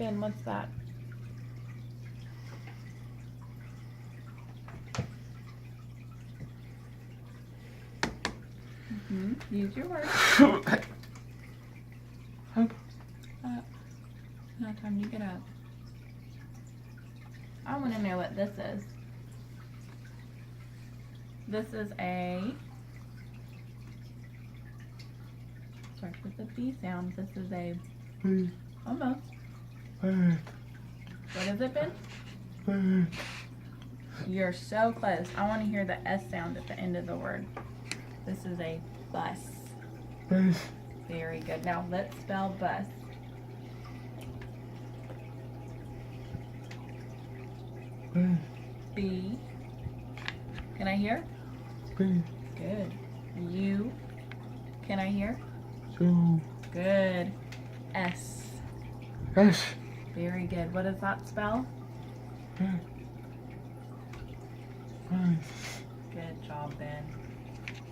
Ben, what's that? Use your words. Not time to get up. I want to know what this is. This is a, starts with a B sound. This is a, almost. What has it been? You're so close. I want to hear the S sound at the end of the word. This is a bus. Very good. Now let's spell bus. B. Can I hear? Good. U. Can I hear? Good. S. Very good. What does that spell? Good job, Ben.